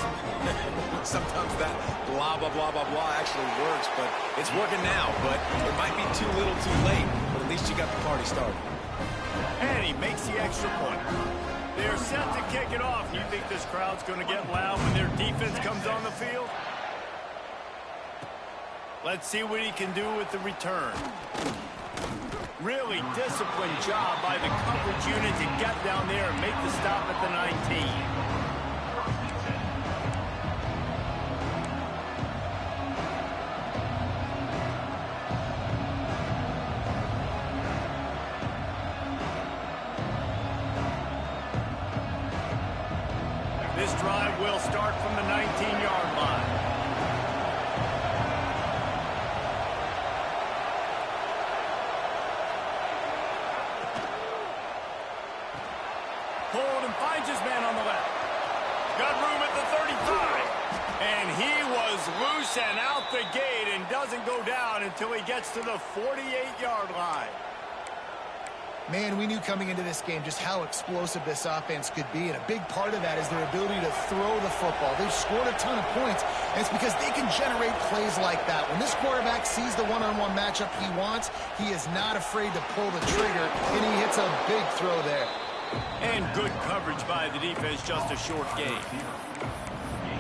Sometimes that blah, blah, blah, blah, blah actually works, but it's working now. But it might be too little too late, but at least you got the party started. And he makes the extra point. They're set to kick it off. You think this crowd's going to get loud when their defense comes on the field? Let's see what he can do with the return. Really disciplined job by the coverage unit to get down there and make the stop at the 19. This drive will start from the 19-yard line. Hold and finds his man on the left. Got room at the 35. And he was loose and out the gate and doesn't go down until he gets to the 48-yard line. Man, we knew coming into this game just how explosive this offense could be, and a big part of that is their ability to throw the football. They've scored a ton of points, And it's because they can generate plays like that. When this quarterback sees the one-on-one matchup he wants, he is not afraid to pull the trigger, and he hits a big throw there. And good coverage by the defense, just a short gain.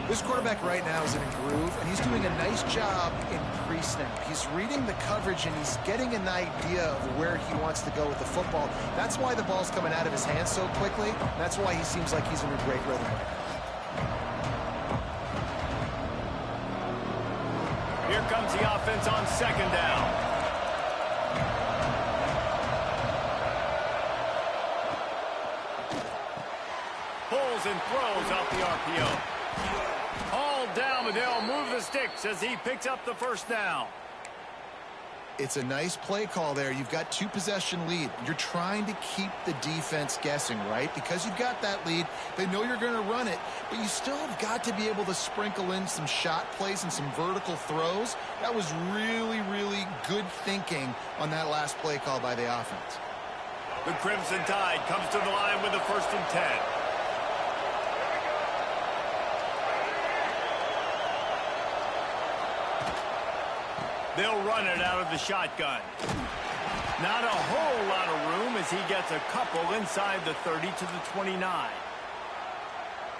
This quarterback right now is in a groove, and he's doing a nice job in pre-snap. He's reading the coverage, and he's getting an idea of where he wants to go with the football. That's why the ball's coming out of his hands so quickly, and that's why he seems like he's in a great rhythm. Here comes the offense on second down. Pulls and throws off the RPO. Hauled down, but they'll move the sticks as he picks up the first down. It's a nice play call there. You've got 2-possession lead. You're trying to keep the defense guessing, right? Because you've got that lead, they know you're going to run it, but you still have got to be able to sprinkle in some shot plays and some vertical throws. That was really, really good thinking on that last play call by the offense. The Crimson Tide comes to the line with the 1st and 10. They'll run it out of the shotgun. Not a whole lot of room as he gets a couple inside the 30 to the 29.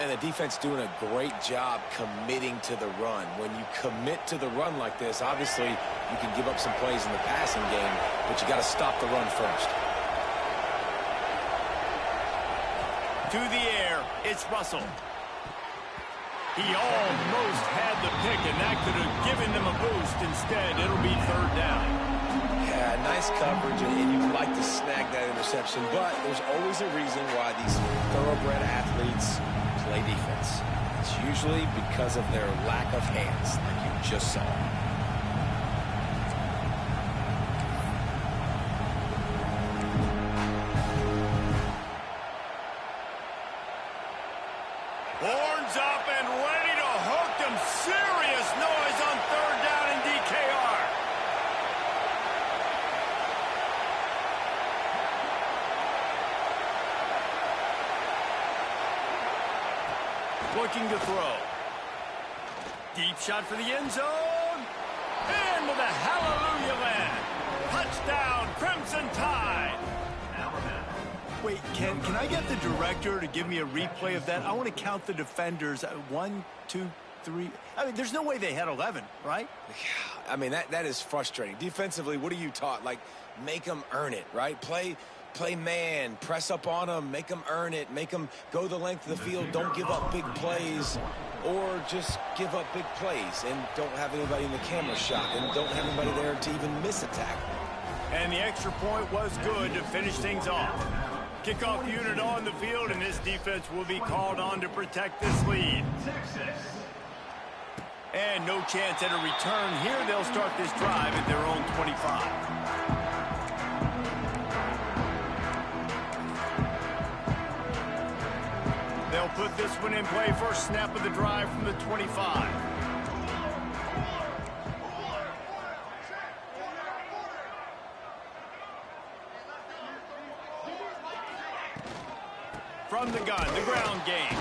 And the defense doing a great job committing to the run. When you commit to the run like this, obviously you can give up some plays in the passing game, but you got to stop the run first. To the air, it's Russell. He almost had the pick, and that could have given them a boost. Instead, it'll be 3rd down. Yeah, nice coverage, and you'd like to snag that interception, but there's always a reason why these thoroughbred athletes play defense. It's usually because of their lack of hands, like you just saw. Horns up and ready to hook them. Serious noise on 3rd down in DKR. Looking to throw. Deep shot for the end zone. And with a hallelujah land. Touchdown, Crimson Tide. Wait, can I get the director to give me a replay of that? I want to count the defenders. 1, 2, 3. I mean, there's no way they had 11, right? I mean, that is frustrating. Defensively, what are you taught? Like, make them earn it, right? Play man, press up on them, make them earn it, make them go the length of the field, don't give up big plays, or just give up big plays and don't have anybody in the camera shot and don't have anybody there to even miss a tackle. And the extra point was good to finish things off. Kickoff unit on the field, and this defense will be called on to protect this lead. And no chance at a return here. They'll start this drive at their own 25. They'll put this one in play. First snap of the drive from the 25. From the gun, the ground game.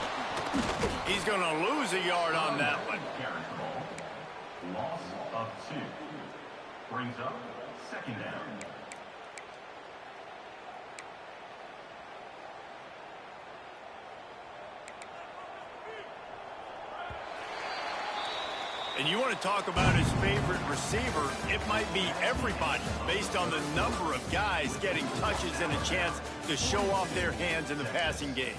He's going to lose a yard on that one. Loss of 2. Brings up 2nd down. And you want to talk about his favorite receiver, it might be everybody based on the number of guys getting touches and a chance to show off their hands in the passing game.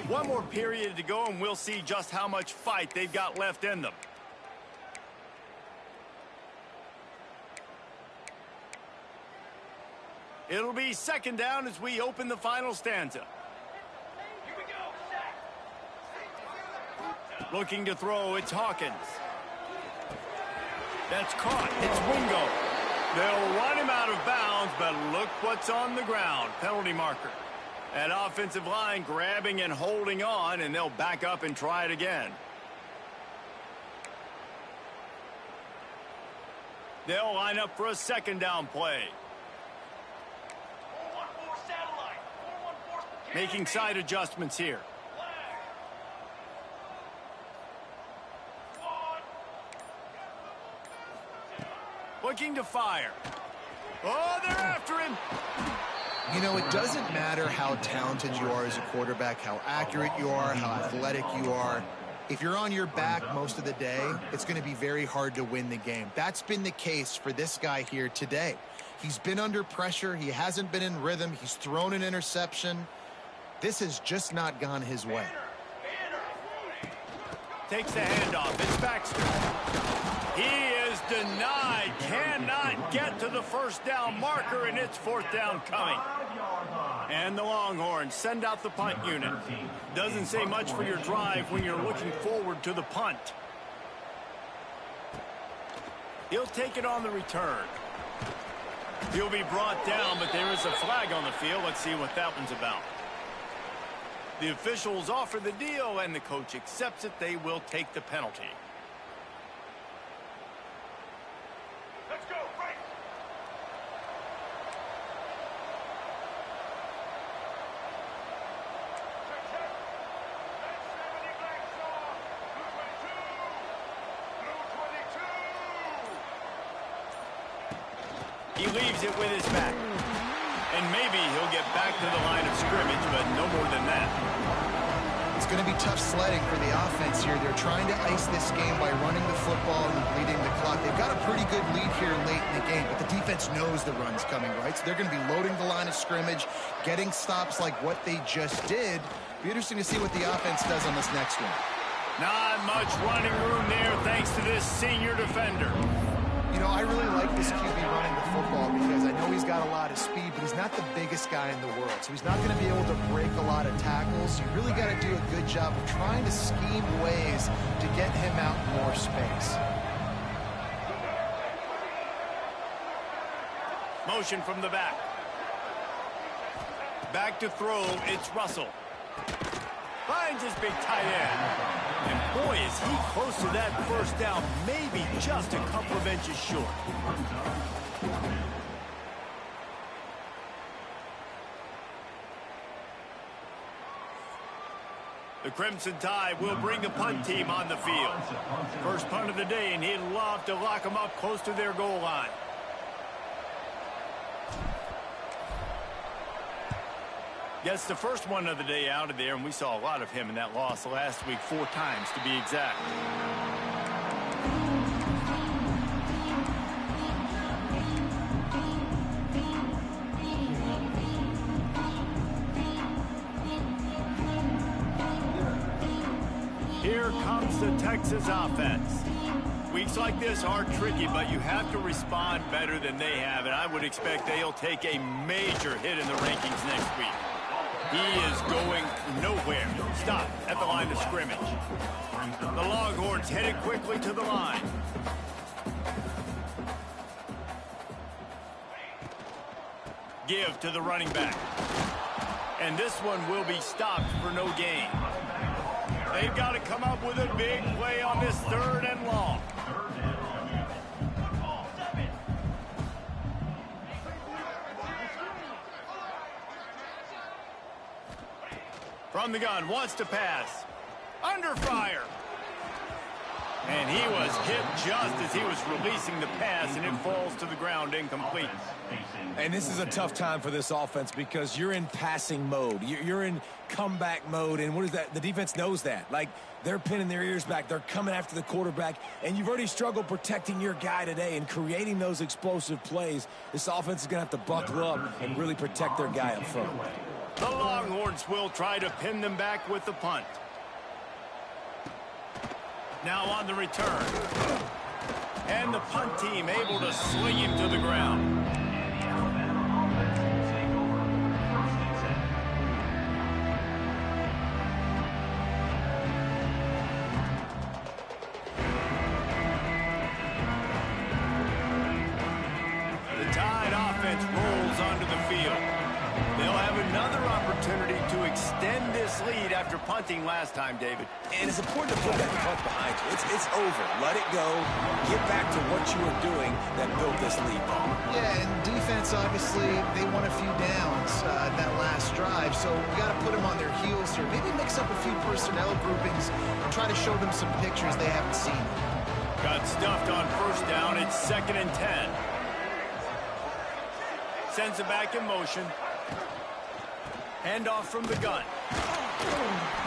One more period to go, and we'll see just how much fight they've got left in them. It'll be 2nd down as we open the final stanza. Looking to throw, it's Hawkins. That's caught. It's Wingo. They'll run him out of bounds, but look what's on the ground. Penalty marker. That offensive line grabbing and holding on, and they'll back up and try it again. They'll line up for a 2nd down play. Making side adjustments here. Looking to fire. Oh, they're after him. You know, it doesn't matter how talented you are as a quarterback, how accurate you are, how athletic you are. If you're on your back most of the day, it's going to be very hard to win the game. That's been the case for this guy here today. He's been under pressure. He hasn't been in rhythm. He's thrown an interception. This has just not gone his way. Takes the handoff. It's Baxter. He is denied. Cannot get to the first down marker, and it's fourth down coming. And the Longhorns send out the punt unit. Doesn't say much for your drive when you're looking forward to the punt. He'll take it on the return. He'll be brought down, but there is a flag on the field. Let's see what that one's about. The officials offer the deal, and the coach accepts it. They will take the penalty. Let's go, right. He leaves it with his back. And maybe he'll get back to the line of scrimmage, but no more than that. It's going to be tough sledding for the offense here. They're trying to ice this game by running the football and bleeding the clock. They've got a pretty good lead here late in the game, but the defense knows the run's coming, right? So they're going to be loading the line of scrimmage, getting stops like what they just did. Be interesting to see what the offense does on this next one. Not much running room there thanks to this senior defender. You know, I really like this QB running the football because I know he's got a lot of speed, but he's not the biggest guy in the world. So he's not going to be able to break a lot of tackles. You really got to do a good job of trying to scheme ways to get him out in more space. Motion from the back. Back to throw, it's Russell. Finds his big tight end. And boy, is he close to that first down, maybe just a couple of inches short. The Crimson Tide will bring the punt team on the field. First punt of the day, and he'd love to lock them up close to their goal line. Gets the first one of the day out of there, and we saw a lot of him in that loss last week, 4 times to be exact. Here comes the Texas offense. Weeks like this are tricky, but you have to respond better than they have, and I would expect they'll take a major hit in the rankings next week. He is going nowhere. Stop at the line of scrimmage. The Longhorns headed quickly to the line. Give to the running back. And this one will be stopped for no gain. They've got to come up with a big play on this 3rd and long. From the gun, wants to pass. Under fire. And he was hit just as he was releasing the pass, and it falls to the ground incomplete. And this is a tough time for this offense because you're in passing mode. You're in comeback mode, and what is that? The defense knows that. Like, they're pinning their ears back. They're coming after the quarterback, and you've already struggled protecting your guy today and creating those explosive plays. This offense is going to have to buckle up and really protect their guy up front. The Longhorns will try to pin them back with the punt. Now on the return. And the punt team able to sling him to the ground. The Tide offense rolls onto the field. They'll have another opportunity to extend this lead after punting last time, David. And it's important to put that punt behind you. It's over. Let it go. Get back to what you were doing that built this lead. Yeah, and defense, obviously, they won a few downs that last drive, so we got to put them on their heels here. Maybe mix up a few personnel groupings and try to show them some pictures they haven't seen. Got got stuffed on first down. It's 2nd and 10. Sends it back in motion. Handoff from the gun.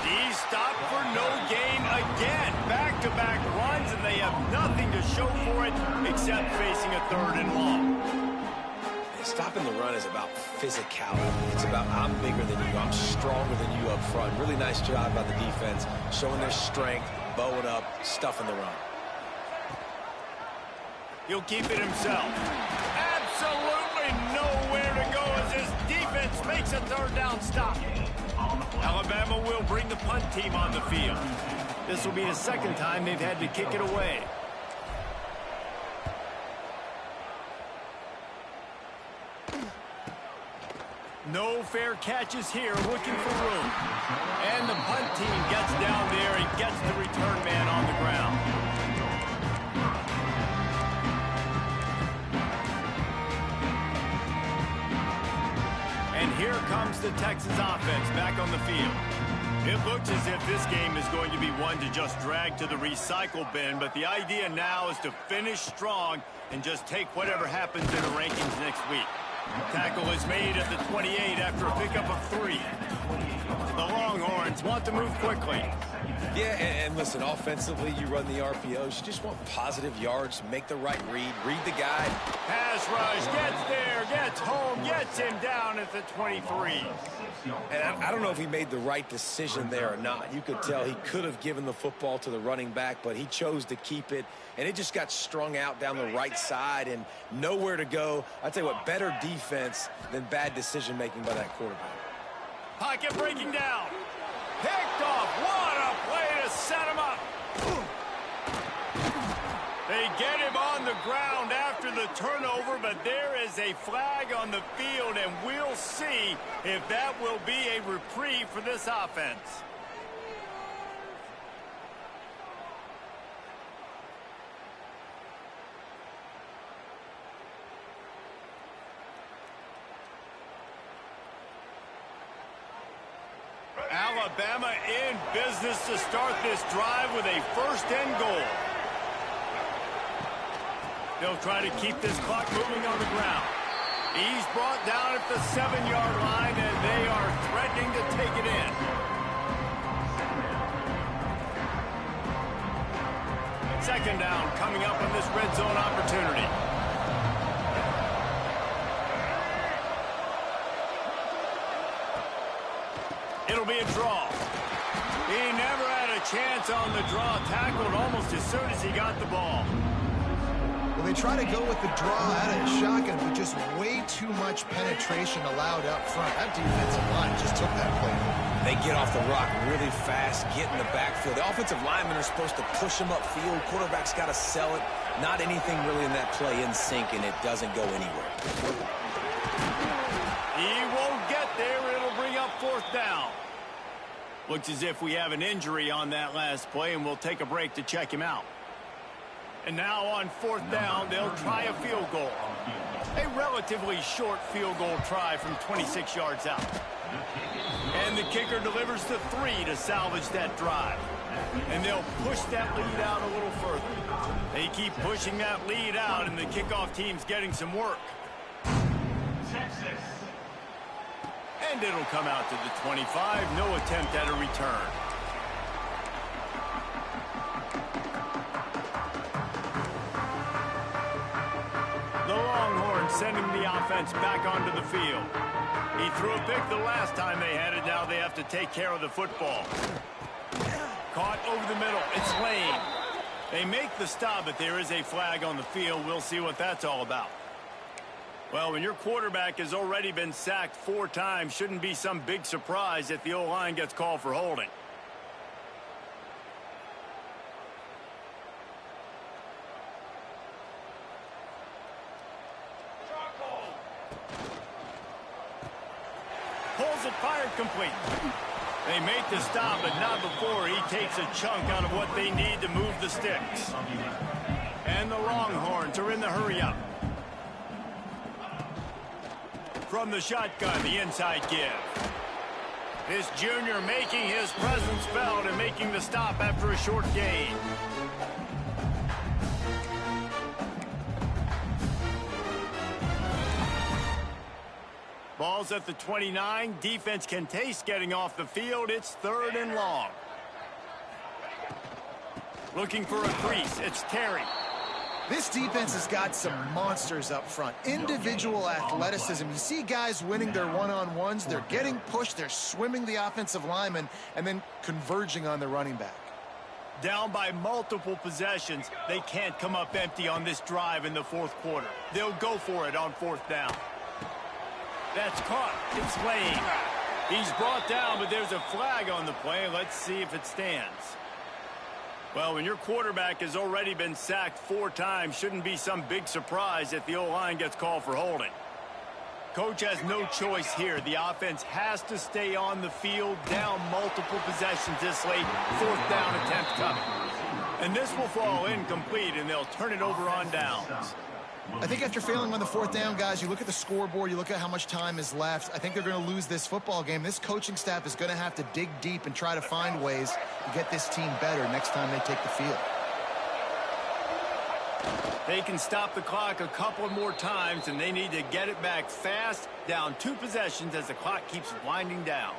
He's stopped for no gain again. Back-to-back runs, and they have nothing to show for it except facing a 3rd and long. Stopping the run is about physicality. It's about I'm bigger than you. I'm stronger than you up front. Really nice job by the defense, showing their strength, bowing up, stuffing the run. He'll keep it himself. Absolutely nowhere to go as his defense makes a 3rd down stop. Alabama will bring the punt team on the field. This will be the 2nd time they've had to kick it away. No fair catches here, looking for room. And the punt team gets down there and gets the return man on the ground. And here comes the Texas offense back on the field. It looks as if this game is going to be one to just drag to the recycle bin, but the idea now is to finish strong and just take whatever happens in the rankings next week. Tackle is made at the 28 after a pickup of 3. The Longhorns want to move quickly. Yeah, and listen, offensively, you run the RPOs. You just want positive yards, make the right read the guy. Pass rush, gets there, gets home, gets him down at the 23. And I don't know if he made the right decision there or not. You could tell he could have given the football to the running back, but he chose to keep it, and it just got strung out down the right side and nowhere to go. I tell you what, better defense than bad decision-making by that quarterback. Pocket breaking down. Picked off. What a play to set him up. They get him on the ground after the turnover, but there is a flag on the field, and we'll see if that will be a reprieve for this offense. Alabama in business to start this drive with a 1st and goal. They'll try to keep this clock moving on the ground. He's brought down at the 7-yard line, and they are threatening to take it in. Second down coming up on this red zone opportunity. It'll be a draw. He never had a chance on the draw. Tackled almost as soon as he got the ball. Well, they try to go with the draw out of the shotgun, but just way too much penetration allowed up front. That defensive line just took that play. They get off the rock really fast, get in the backfield. The offensive linemen are supposed to push them upfield. Quarterback's got to sell it. Not anything really in that play in sync, and it doesn't go anywhere. He won't get there. It'll bring up 4th down. Looks as if we have an injury on that last play, and we'll take a break to check him out. And now on 4th down, they'll try a field goal. A relatively short field goal try from 26 yards out. And the kicker delivers the 3 to salvage that drive. And they'll push that lead out a little further. They keep pushing that lead out, and the kickoff team's getting some work. And it'll come out to the 25. No attempt at a return. The Longhorns sending the offense back onto the field. He threw a pick the last time they had it. Now they have to take care of the football. Caught over the middle. It's Lane. They make the stop, but there is a flag on the field. We'll see what that's all about. Well, when your quarterback has already been sacked 4 times, shouldn't be some big surprise if the O-line gets called for holding. Pulls it, fired, complete. They make the stop, but not before he takes a chunk out of what they need to move the sticks. And the Longhorns are in the hurry-up. From the shotgun, the inside give. This junior making his presence felt and making the stop after a short gain. Ball's at the 29. Defense can taste getting off the field. It's 3rd and long. Looking for a crease. It's Terry. This defense has got some monsters up front. Individual athleticism. You see guys winning their one-on-ones. They're getting pushed. They're swimming the offensive lineman and then converging on the running back. Down by multiple possessions. They can't come up empty on this drive in the 4th quarter. They'll go for it on 4th down. That's caught. It's Lane. He's brought down, but there's a flag on the play. Let's see if it stands. Well, when your quarterback has already been sacked 4 times, shouldn't be some big surprise if the O-line gets called for holding. Coach has no choice here. The offense has to stay on the field, down multiple possessions this late. 4th down attempt coming. And this will fall incomplete, and they'll turn it over on downs. I think after failing on the 4th down, guys, you look at the scoreboard, you look at how much time is left. I think they're going to lose this football game. This coaching staff is going to have to dig deep and try to find ways to get this team better next time they take the field. They can stop the clock a couple more times, and they need to get it back fast, down 2 possessions as the clock keeps winding down.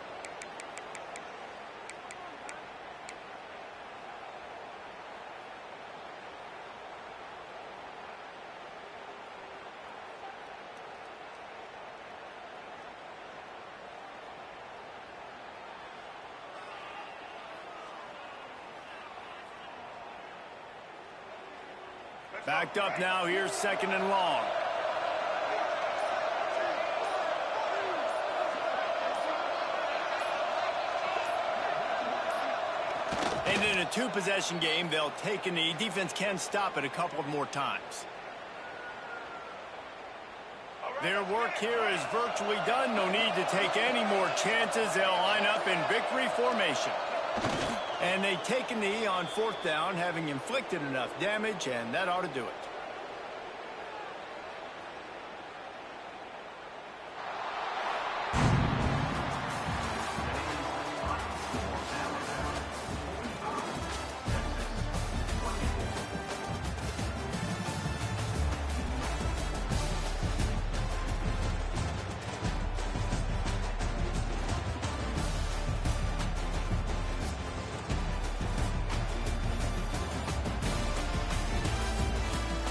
Backed up now. Here's 2nd and long. And in a 2-possession game, they'll take a knee. Defense can stop it a couple of more times. Their work here is virtually done. No need to take any more chances. They'll line up in victory formation. And they take a knee on 4th down, having inflicted enough damage, and that ought to do it.